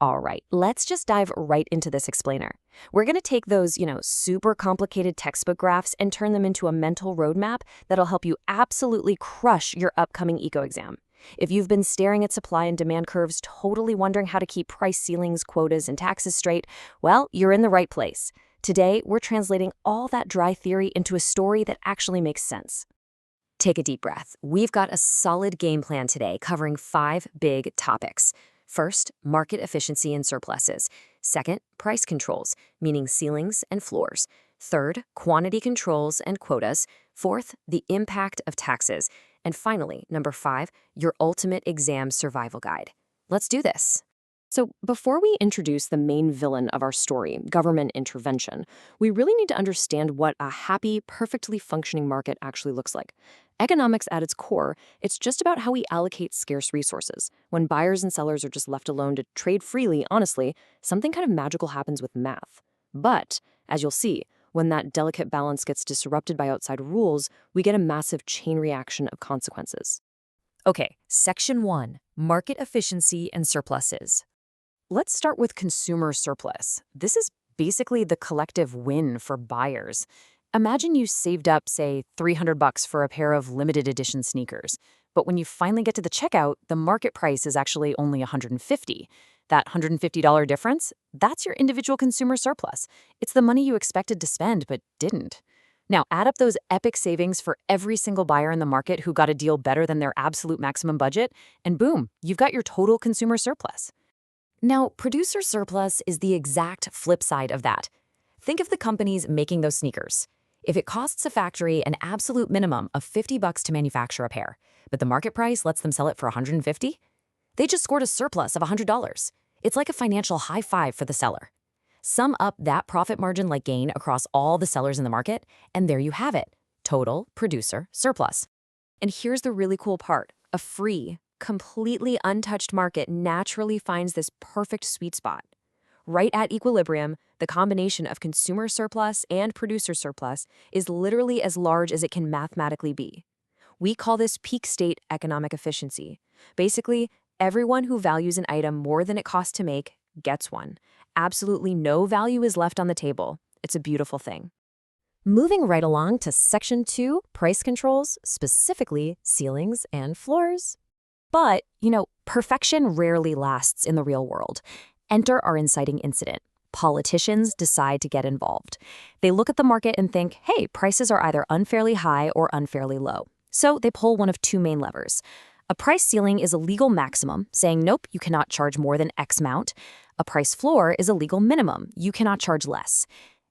All right, let's just dive right into this explainer. We're going to take those, super complicated textbook graphs and turn them into a mental roadmap that'll help you absolutely crush your upcoming eco exam. If you've been staring at supply and demand curves, totally wondering how to keep price ceilings, quotas, and taxes straight, well, you're in the right place. Today, we're translating all that dry theory into a story that actually makes sense. Take a deep breath. We've got a solid game plan today covering 5 big topics. First, market efficiency and surpluses. Second, price controls, meaning ceilings and floors. Third, quantity controls and quotas. Fourth, the impact of taxes. And finally, number 5, your ultimate exam survival guide. Let's do this. So before we introduce the main villain of our story, government intervention, we really need to understand what a happy, perfectly functioning market actually looks like. Economics at its core, it's just about how we allocate scarce resources. When buyers and sellers are just left alone to trade freely, honestly, something kind of magical happens with math. But, as you'll see, when that delicate balance gets disrupted by outside rules, we get a massive chain reaction of consequences. Okay, Section 1, Market Efficiency and Surpluses. Let's start with consumer surplus. This is basically the collective win for buyers. Imagine you saved up, say, $300 for a pair of limited edition sneakers. But when you finally get to the checkout, the market price is actually only $150. That $150 difference, that's your individual consumer surplus. It's the money you expected to spend but didn't. Now, add up those epic savings for every single buyer in the market who got a deal better than their absolute maximum budget, and boom, you've got your total consumer surplus. Now, producer surplus is the exact flip side of that. Think of the companies making those sneakers. If it costs a factory an absolute minimum of $50 to manufacture a pair, but the market price lets them sell it for $150, they just scored a surplus of $100. It's like a financial high five for the seller. Sum up that profit margin like gain across all the sellers in the market, and there you have it, total producer surplus. And here's the really cool part. A free, completely untouched market naturally finds this perfect sweet spot. Right at equilibrium, the combination of consumer surplus and producer surplus is literally as large as it can mathematically be. We call this peak state economic efficiency. Basically, everyone who values an item more than it costs to make gets one. Absolutely no value is left on the table. It's a beautiful thing. Moving right along to Section 2, price controls, specifically ceilings and floors. But, perfection rarely lasts in the real world. Enter our inciting incident. Politicians decide to get involved. They look at the market and think, hey, prices are either unfairly high or unfairly low. So they pull one of 2 main levers. A price ceiling is a legal maximum, saying, nope, you cannot charge more than X amount. A price floor is a legal minimum. You cannot charge less.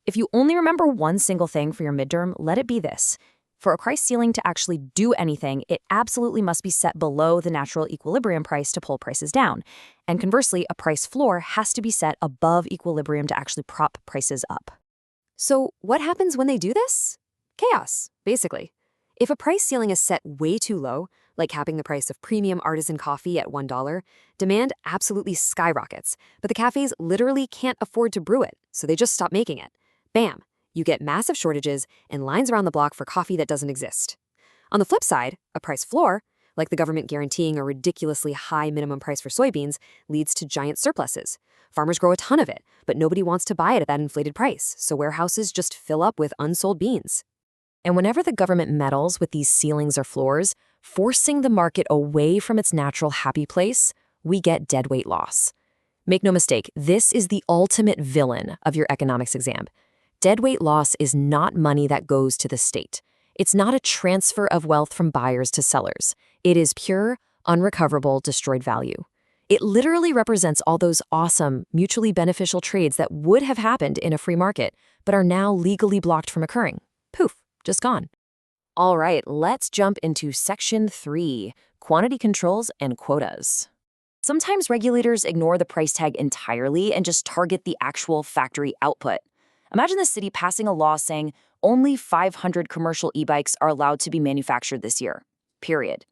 If you only remember one single thing for your midterm, let it be this. For a price ceiling to actually do anything, it absolutely must be set below the natural equilibrium price to pull prices down. And conversely, a price floor has to be set above equilibrium to actually prop prices up. So what happens when they do this? Chaos, basically. If a price ceiling is set way too low, like capping the price of premium artisan coffee at $1, demand absolutely skyrockets, but the cafes literally can't afford to brew it, so they just stop making it. Bam! You get massive shortages and lines around the block for coffee that doesn't exist. On the flip side, a price floor, like the government guaranteeing a ridiculously high minimum price for soybeans, leads to giant surpluses. Farmers grow a ton of it, but nobody wants to buy it at that inflated price, so warehouses just fill up with unsold beans. And whenever the government meddles with these ceilings or floors, forcing the market away from its natural happy place, we get deadweight loss. Make no mistake, this is the ultimate villain of your economics exam. Deadweight loss is not money that goes to the state. It's not a transfer of wealth from buyers to sellers. It is pure, unrecoverable, destroyed value. It literally represents all those awesome, mutually beneficial trades that would have happened in a free market, but are now legally blocked from occurring. Poof, just gone. All right, let's jump into Section 3, quantity controls and quotas. Sometimes regulators ignore the price tag entirely and just target the actual factory output. Imagine the city passing a law saying only 500 commercial e-bikes are allowed to be manufactured this year, period.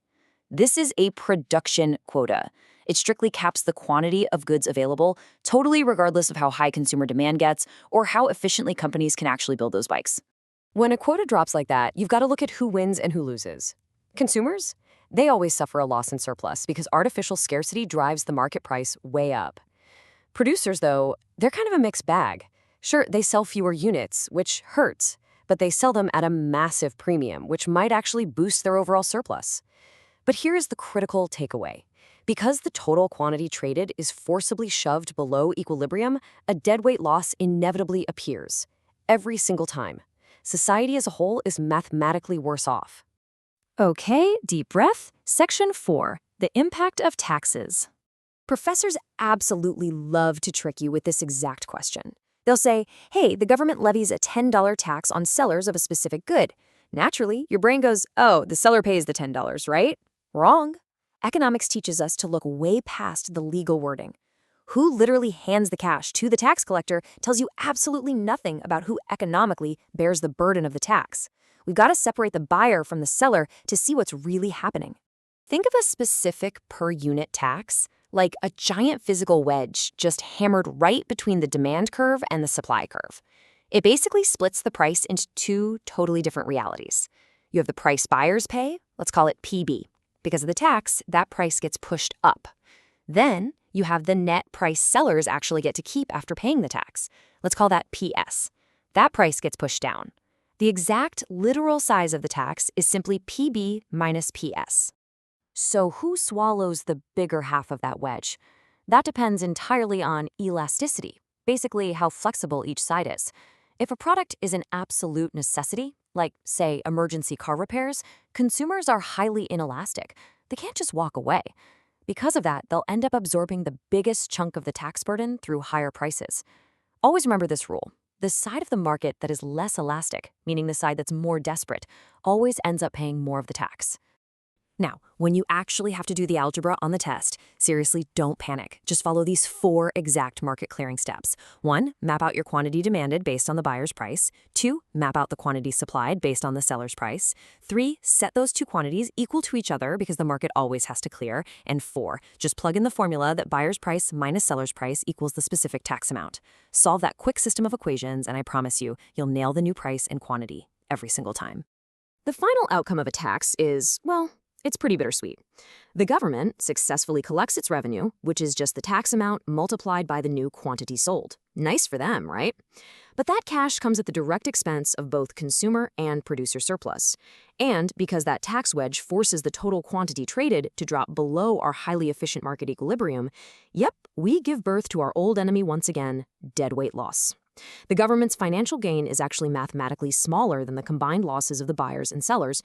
This is a production quota. It strictly caps the quantity of goods available, totally regardless of how high consumer demand gets or how efficiently companies can actually build those bikes. When a quota drops like that, you've got to look at who wins and who loses. Consumers? They always suffer a loss in surplus because artificial scarcity drives the market price way up. Producers, though, they're kind of a mixed bag. Sure, they sell fewer units, which hurts, but they sell them at a massive premium, which might actually boost their overall surplus. But here is the critical takeaway. Because the total quantity traded is forcibly shoved below equilibrium, a deadweight loss inevitably appears. Every single time. Society as a whole is mathematically worse off. Okay, deep breath. Section 4. The impact of taxes. Professors absolutely love to trick you with this exact question. They'll say, hey, the government levies a $10 tax on sellers of a specific good. Naturally, your brain goes, oh, the seller pays the $10, right? Wrong. Economics teaches us to look way past the legal wording. Who literally hands the cash to the tax collector tells you absolutely nothing about who economically bears the burden of the tax. We've got to separate the buyer from the seller to see what's really happening. Think of a specific per-unit tax, like a giant physical wedge just hammered right between the demand curve and the supply curve. It basically splits the price into two totally different realities. You have the price buyers pay, let's call it PB. Because of the tax, that price gets pushed up. Then you have the net price sellers actually get to keep after paying the tax. Let's call that PS. That price gets pushed down. The exact literal size of the tax is simply PB minus PS. So who swallows the bigger half of that wedge? That depends entirely on elasticity, basically how flexible each side is. If a product is an absolute necessity, like, say, emergency car repairs, consumers are highly inelastic. They can't just walk away. Because of that, they'll end up absorbing the biggest chunk of the tax burden through higher prices. Always remember this rule. The side of the market that is less elastic, meaning the side that's more desperate, always ends up paying more of the tax. Now, when you actually have to do the algebra on the test, seriously, don't panic. Just follow these 4 exact market clearing steps. 1, map out your quantity demanded based on the buyer's price. 2, map out the quantity supplied based on the seller's price. 3, set those 2 quantities equal to each other because the market always has to clear. And 4, just plug in the formula that buyer's price minus seller's price equals the specific tax amount. Solve that quick system of equations, and I promise you, you'll nail the new price and quantity every single time. The final outcome of a tax is, well, it's pretty bittersweet. The government successfully collects its revenue, which is just the tax amount multiplied by the new quantity sold. Nice for them, right? But that cash comes at the direct expense of both consumer and producer surplus. And because that tax wedge forces the total quantity traded to drop below our highly efficient market equilibrium, yep, we give birth to our old enemy once again, deadweight loss. The government's financial gain is actually mathematically smaller than the combined losses of the buyers and sellers.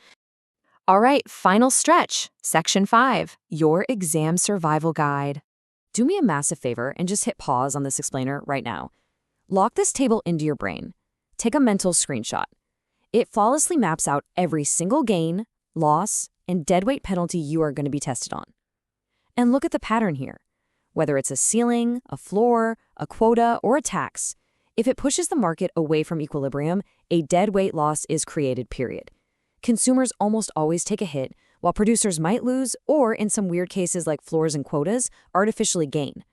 All right, final stretch. Section 5, your exam survival guide. Do me a massive favor and just hit pause on this explainer right now. Lock this table into your brain. Take a mental screenshot. It flawlessly maps out every single gain, loss, and deadweight penalty you are going to be tested on. And look at the pattern here. Whether it's a ceiling, a floor, a quota, or a tax, if it pushes the market away from equilibrium, a deadweight loss is created, period. Consumers almost always take a hit, while producers might lose or, in some weird cases like floors and quotas, artificially gain.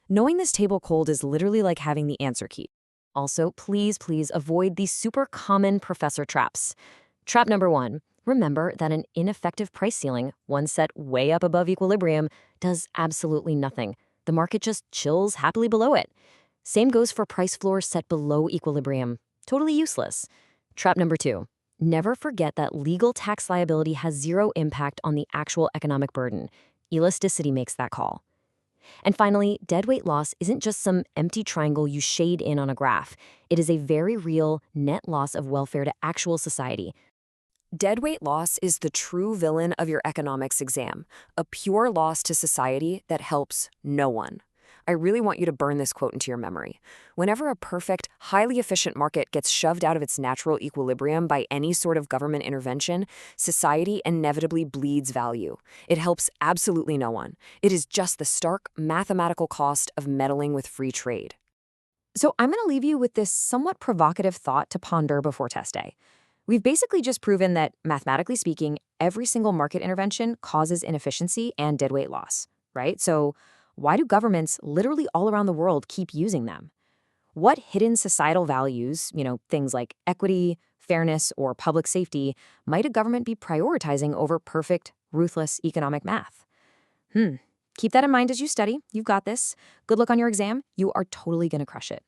Knowing this table cold is literally like having the answer key. Also, please avoid these super common professor traps. Trap number 1, remember that an ineffective price ceiling, one set way up above equilibrium, does absolutely nothing. The market just chills happily below it. Same goes for price floors set below equilibrium. Totally useless. Trap number 2. Never forget that legal tax liability has zero impact on the actual economic burden. Elasticity makes that call. And finally, deadweight loss isn't just some empty triangle you shade in on a graph. It is a very real net loss of welfare to actual society. Deadweight loss is the true villain of your economics exam, a pure loss to society that helps no one. I really want you to burn this quote into your memory. Whenever a perfect, highly efficient market gets shoved out of its natural equilibrium by any sort of government intervention, society inevitably bleeds value. It helps absolutely no one. It is just the stark mathematical cost of meddling with free trade. So I'm going to leave you with this somewhat provocative thought to ponder before test day. We've basically just proven that, mathematically speaking, every single market intervention causes inefficiency and deadweight loss, right? So why do governments literally all around the world keep using them? What hidden societal values, things like equity, fairness, or public safety, might a government be prioritizing over perfect, ruthless economic math? Keep that in mind as you study. You've got this. Good luck on your exam. You are totally going to crush it.